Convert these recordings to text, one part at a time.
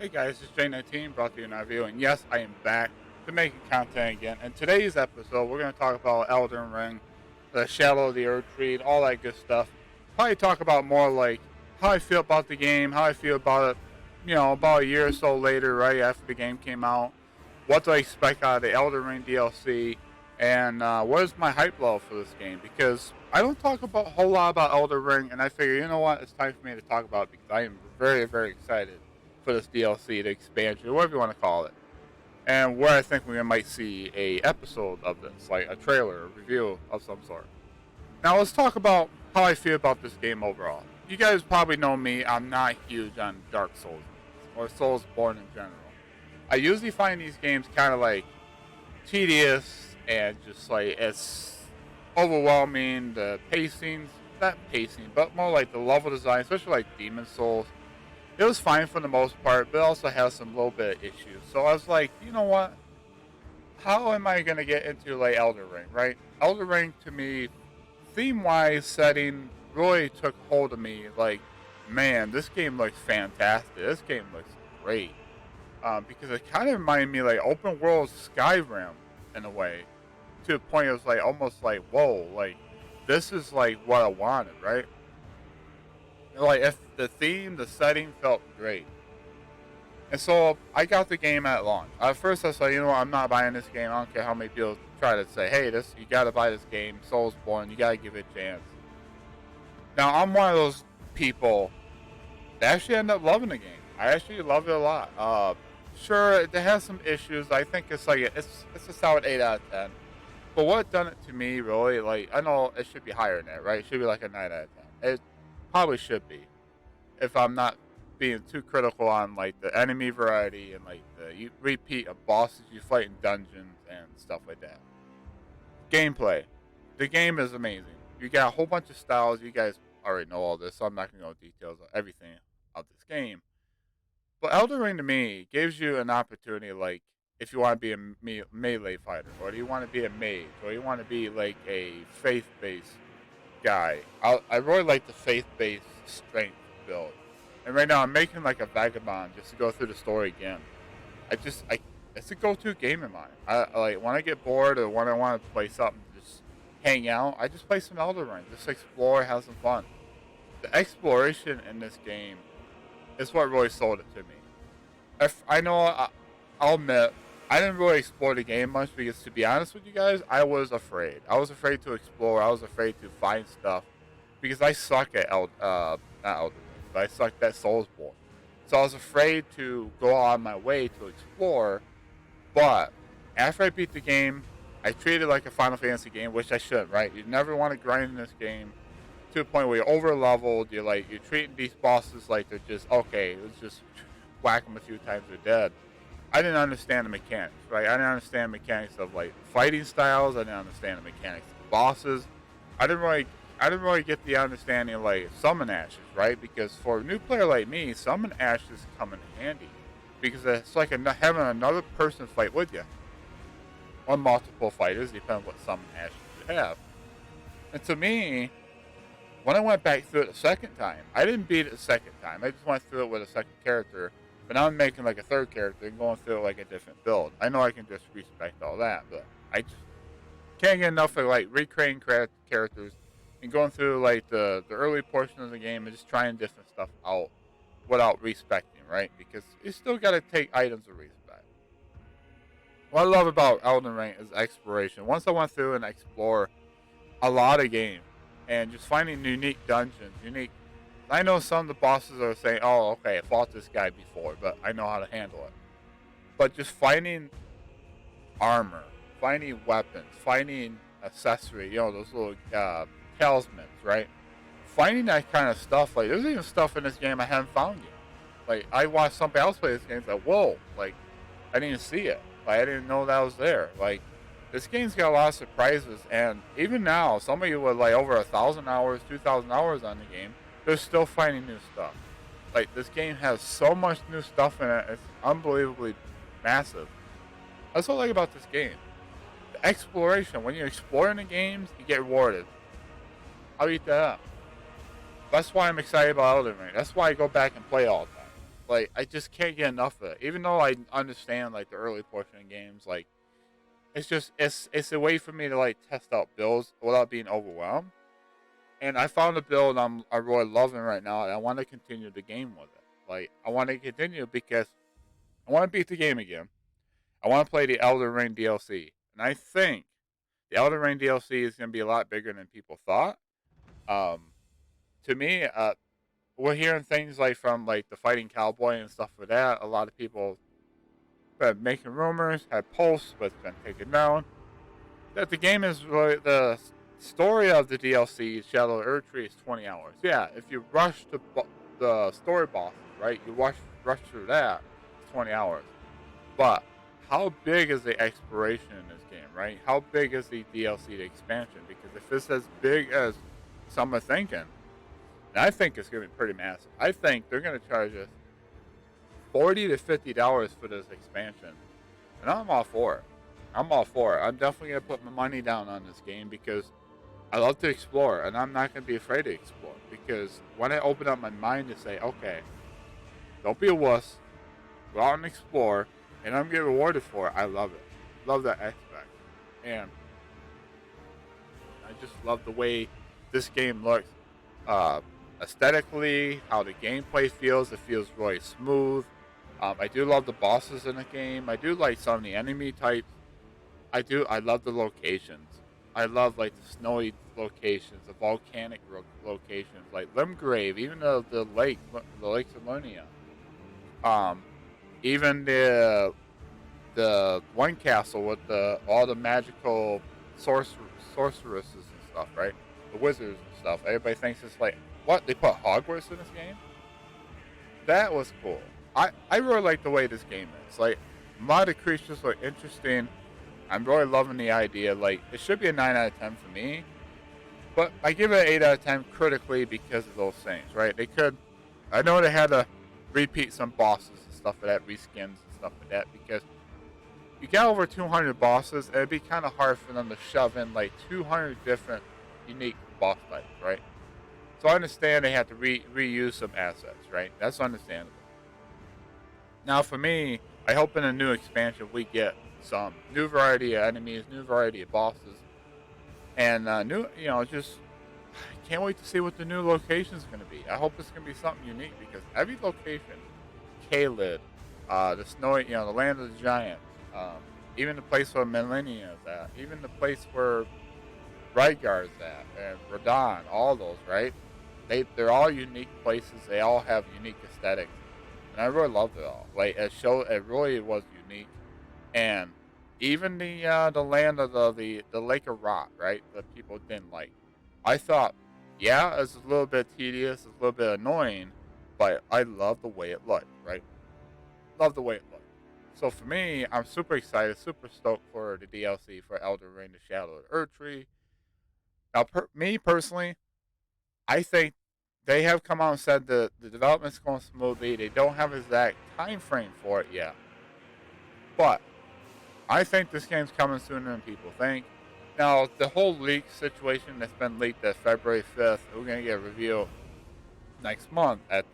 Hey guys, it's J19 brought to you in our review, and yes, I am back to making content again. In today's episode, we're going to talk about Elden Ring, the Shadow of the Earth Tree, all that good stuff. Probably talk about more like how I feel about the game, how I feel about it, about a year or so later, right after the game came out. What do I expect out of the Elden Ring DLC, and what is my hype level for this game? Because I don't talk about a whole lot about Elden Ring, and I figure, you know what, it's time for me to talk about it because I am very, very excited for this DLC, the expansion, whatever you want to call it, and where I think we might see a episode of this, like a trailer, a review of some sort. Now let's talk about how I feel about this game overall. You guys probably know me; I'm not huge on Dark Souls or Soulsborne in general. I usually find these games kind of like tedious and just like it's overwhelming. The pacing's not pacing, but more like the level design, especially like Demon Souls. It was fine for the most part, but it also has some little bit of issues. So I was like, you know what? How am I gonna get into like Elden Ring, right? Elden Ring to me, theme wise, setting really took hold of me. Like, man, this game looks fantastic. This game looks great. Because it kind of reminded me like open world Skyrim in a way, to a point it was like almost like whoa, like this is like what I wanted, right? Like if the theme, the setting felt great. And so I got the game at launch. At first I said, you know what, I'm not buying this game. I don't care how many people try to say, hey, this you gotta buy this game, Soulsborne, you gotta give it a chance. Now I'm one of those people that actually end up loving the game. I actually love it a lot. Sure, it has some issues. I think it's like it's a solid 8 out of 10. But what done it to me really, like I know it should be higher than that, right? It should be like a 9 out of 10. It probably should be, if I'm not being too critical on like the enemy variety and like the repeat of bosses you fight in dungeons and stuff like that. Gameplay, the game is amazing. You got a whole bunch of styles. You guys already know all this, so I'm not gonna go into details of everything of this game. But Elden Ring to me gives you an opportunity, like if you want to be a melee fighter, or do you want to be a mage, or you want to be like a faith-based guy. I really like the faith-based strength build. And right now I'm making like a vagabond just to go through the story again. I it's a go-to game of mine. I like when I get bored or when I want to play something, just hang out. I just play some Elden Ring, just explore, have some fun. The exploration in this game is what really sold it to me. If I know, I'll admit I didn't really explore the game much because, to be honest with you guys, I was afraid. I was afraid to explore. I was afraid to find stuff because I suck at not Elden Ring, but I sucked at Soulsborne. So I was afraid to go on my way to explore. But after I beat the game, I treated it like a Final Fantasy game, which I should, right? You never want to grind in this game to a point where you're over leveled. You're treating these bosses like they're just okay. Let's just whack them a few times, they're dead. I didn't understand the mechanics, right? I didn't understand the mechanics of like fighting styles. I didn't understand the mechanics of the bosses. I didn't really, I didn't really get the understanding of like summon ashes, right? Because for a new player like me, summon ashes come in handy because it's like having another person fight with you, or multiple fighters, depending on what summon ashes you have. And to me, when I went back through it a second time, I didn't beat it a second time. I just went through it with a second character. But now I'm making like a third character and going through like a different build. I know I can just respect all that, but I just can't get enough of like recreating characters and going through like the early portion of the game and just trying different stuff out without respecting, right? Because you still got to take items of respect. What I love about Elden Ring is exploration. Once I went through and explore a lot of game and just finding unique dungeons, unique. I know some of the bosses are saying, "Oh, okay, I fought this guy before, but I know how to handle it." But just finding armor, finding weapons, finding accessory, those little talismans, right? Finding that kind of stuff, like there's even stuff in this game I haven't found yet. Like I watched somebody else play this game, it's like, whoa, like I didn't even see it. Like I didn't know that was there. Like this game's got a lot of surprises, and even now, somebody with like over 1,000 hours, 2,000 hours on the game, they're still finding new stuff. Like this game has so much new stuff in it; it's unbelievably massive. That's what I like about this game. The exploration. When you're exploring the games, you get rewarded. I'll eat that up. That's why I'm excited about Elden Ring. That's why I go back and play all the time. Like, I just can't get enough of it. Even though I understand like the early portion of games, like it's a way for me to like test out builds without being overwhelmed. And I found a build I'm really loving right now, and I want to continue the game with it. Like, I want to continue because I want to beat the game again. I want to play the Elden Ring DLC, and I think the Elden Ring DLC is going to be a lot bigger than people thought. Um, to me, we're hearing things like from like the Fighting Cowboy and stuff for that. A lot of people have been making rumors, had posts, but it's been taken down. That the game is really the story of the DLC Shadow of Erdtree is 20 hours. Yeah, if you rush the story bosses, right? You rush through that, it's 20 hours. But how big is the exploration in this game, right? How big is the DLC, the expansion? Because if it's as big as some are thinking, and I think it's going to be pretty massive. I think they're going to charge us $40 to $50 for this expansion, and I'm all for it. I'm all for it. I'm definitely going to put my money down on this game because I love to explore, and I'm not going to be afraid to explore. Because when I open up my mind to say, okay, don't be a wuss, go out and explore, and I'm getting rewarded for it, I love it. Love that aspect. And I just love the way this game looks. Aesthetically, how the gameplay feels. It feels really smooth. I do love the bosses in the game. I do like some of the enemy types. I love the locations. I love like the snowy locations, the volcanic locations, like Limgrave, even the lakes of Lunia. Um, even the one castle with all the magical sorceresses and stuff, right? The wizards and stuff. Everybody thinks it's like, what? They put Hogwarts in this game? That was cool. I really like the way this game is. Like, a lot of creatures are interesting. I'm really loving the idea. Like, it should be a 9 out of 10 for me, but I give it an 8 out of 10 critically because of those things, right? I know they had to repeat some bosses and stuff like that, reskins and stuff like that, because you got over 200 bosses, and it'd be kind of hard for them to shove in like 200 different unique boss types, right? So I understand they have to reuse some assets, right? That's understandable. Now, for me, I hope in a new expansion we get some new variety of enemies, new variety of bosses, and just I can't wait to see what the new location is going to be. I hope it's going to be something unique because every location, Caelid, the snowy, the land of the giants, even the place where Millennia is at, even the place where Rygar's at, and Radon, all those, right? They're all unique places. They all have unique aesthetics, and I really loved it all. Like it really was unique, and even the land of the Lake of Rot, right? That people didn't like. I thought, yeah, it's a little bit tedious, it's a little bit annoying, but I love the way it looked, right? Love the way it looked. So for me, I'm super excited, super stoked for the DLC for Elden Ring: The Shadow of Erdtree. Now, me personally, I think they have come out and said the development's going smoothly. They don't have an exact time frame for it yet, but I think this game's coming sooner than people think. Now, the whole leak situation that's been leaked that February 5th, we're going to get a review next month at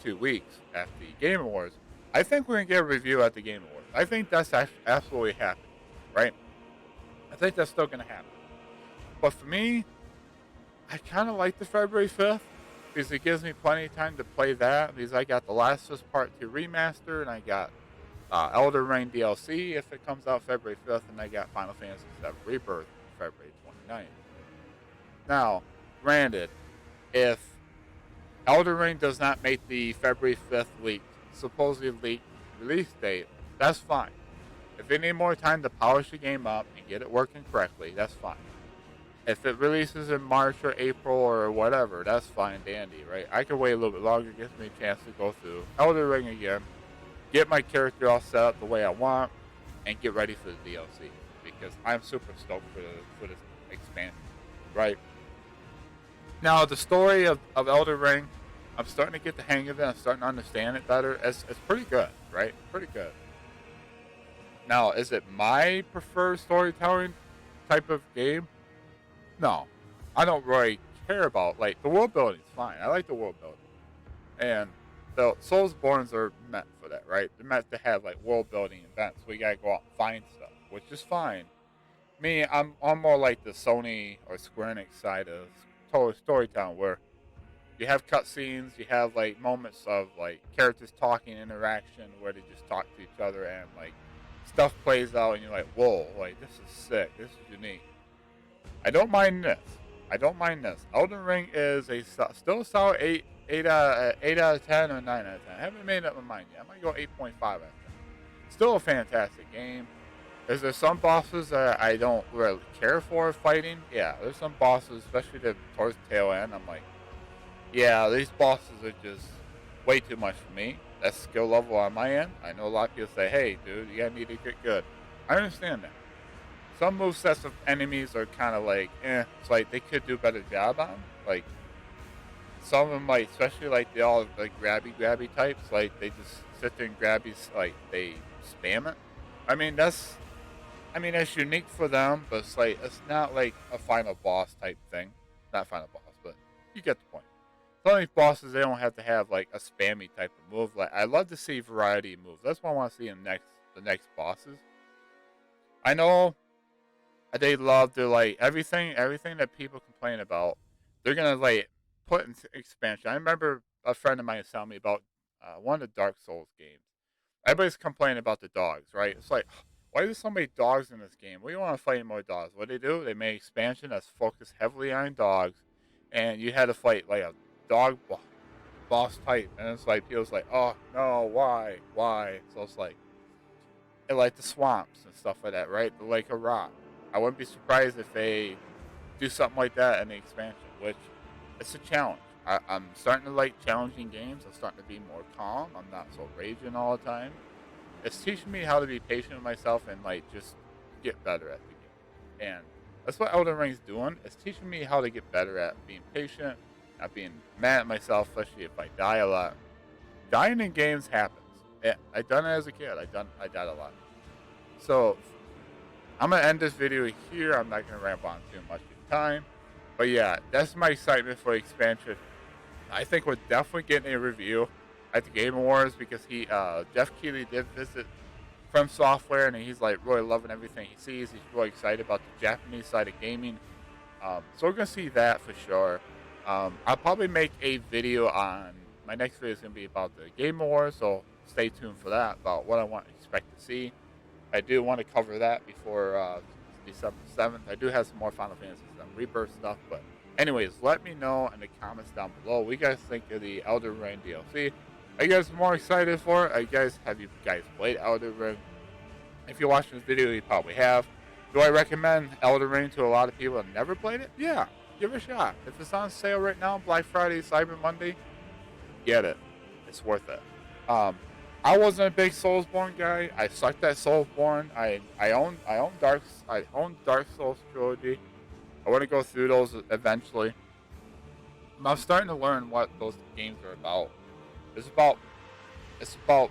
2 weeks at the Game Awards. I think we're going to get a review at the Game Awards. I think that's absolutely happening, right? I think that's still going to happen. But for me, I kind of like the February 5th because it gives me plenty of time to play that because I got The Last of Us Part 2 remaster and I got Elden Ring DLC if it comes out February 5th, and I got Final Fantasy VII Rebirth February 29th. Now, granted, if Elden Ring does not make the February 5th supposedly leaked release date, that's fine. If they need more time to polish the game up and get it working correctly, that's fine. If it releases in March or April or whatever, that's fine and dandy, right? I can wait a little bit longer, it gives me a chance to go through Elden Ring again, get my character all set up the way I want, and get ready for the DLC because I'm super stoked for this expansion, right? Now, the story of Elden Ring, I'm starting to get the hang of it. I'm starting to understand it better. It's pretty good, right? Pretty good. Now, is it my preferred storytelling type of game? No. I don't really care about, like, the world building is fine. I like the world building. And the Soulsborns are meant for that, right? They're meant to have like world building events. We gotta go out and find stuff, which is fine. Me, I'm more like the Sony or Square Enix side of total storytelling, where you have cutscenes, you have like moments of like characters talking, interaction, where they just talk to each other, and like stuff plays out, and you're like, whoa, like this is sick, this is unique. I don't mind this. I don't mind this. Elden Ring is still a solid 8 out of 10 or 9 out of 10. I haven't made up my mind yet. I might go 8.5 out of 10. Still a fantastic game. Is there some bosses that I don't really care for fighting? Yeah, there's some bosses, especially towards the tail end. I'm like, yeah, these bosses are just way too much for me. That's skill level on my end. I know a lot of people say, hey, dude, you gotta need to get good. I understand that. Some movesets of enemies are kind of like, it's like they could do a better job on. Like, some of them, like, especially like the all like grabby types, like they just sit there and grab you, like they spam it. I mean, that's unique for them, but it's not like a final boss type thing. Not final boss, but you get the point. Some of these bosses, they don't have to have like a spammy type of move. Like, I love to see variety of moves. That's what I want to see in the next bosses. I know they love to like everything that people complain about. They're gonna like put in expansion. I remember a friend of mine was telling me about one of the Dark Souls games. Everybody's complaining about the dogs, right? It's like, why are there so many dogs in this game? We don't want to fight more dogs. What do? They made expansion that's focused heavily on dogs, and you had to fight like a dog boss type, and it's like people's like, oh no, why? So it's like the swamps and stuff like that, right? The Lake of Rock. I wouldn't be surprised if they do something like that in the expansion, which it's a challenge. I'm starting to like challenging games. I'm starting to be more calm. I'm not so raging all the time. It's teaching me how to be patient with myself and like just get better at the game. And that's what Elden Ring's doing. It's teaching me how to get better at being patient, not being mad at myself, especially if I die a lot. Dying in games happens. I done it as a kid. I died a lot. So I'm gonna end this video here. I'm not gonna ramble on too much of time. But yeah, that's my excitement for expansion. I think we're definitely getting a review at the Game Awards, because Jeff Keighley did visit From Software, and he's like really loving everything he sees. He's really excited about the Japanese side of gaming. So we're gonna see that for sure. I'll probably make a video on my next video is gonna be about the Game Awards, so stay tuned for that, about what I want to expect to see. I do want to cover that before December 7th. I do have some more Final Fantasy VII Rebirth stuff, but anyways, let me know in the comments down below what you guys think of the Elden Ring DLC. Are you guys more excited for it? Have you guys played Elden Ring? If you're watching this video, you probably have. Do I recommend Elden Ring to a lot of people that never played it? Yeah, give it a shot. If it's on sale right now, Black Friday, Cyber Monday, get it. It's worth it. I wasn't a big Soulsborne guy. I sucked at Soulsborne. I own Dark Souls trilogy. I want to go through those eventually. I'm starting to learn what those games are about. It's about it's about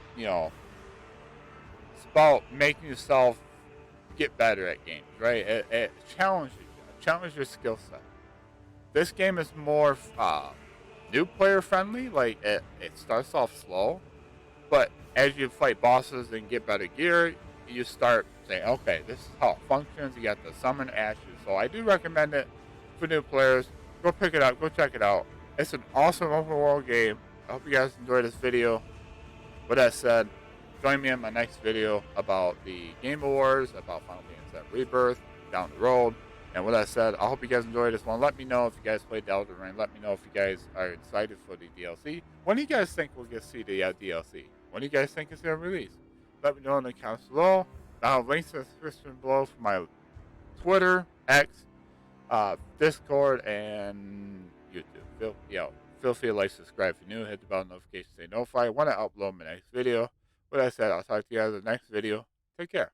making yourself get better at games, right? It challenges you, challenge your skill set. This game is more new player friendly. Like it starts off slow, but as you fight bosses and get better gear, you start saying, okay, this is how it functions. You got the summon ashes. So I do recommend it for new players. Go pick it up. Go check it out. It's an awesome open world game. I hope you guys enjoyed this video. With that said, join me in my next video about the Game Awards, about Final Fantasy VII Rebirth down the road. And with that said, I hope you guys enjoyed this one. Let me know if you guys played Elden Ring. Let me know if you guys are excited for the DLC. When do you guys think we'll get to see the DLC? When do you guys think it's going to release? Let me know in the comments below. I'll have links in the description below for my Twitter, X, Discord, and YouTube. Feel free to like, subscribe if you're new. Hit the bell notification to stay notified when I upload my next video. With that said, I'll talk to you guys in the next video. Take care.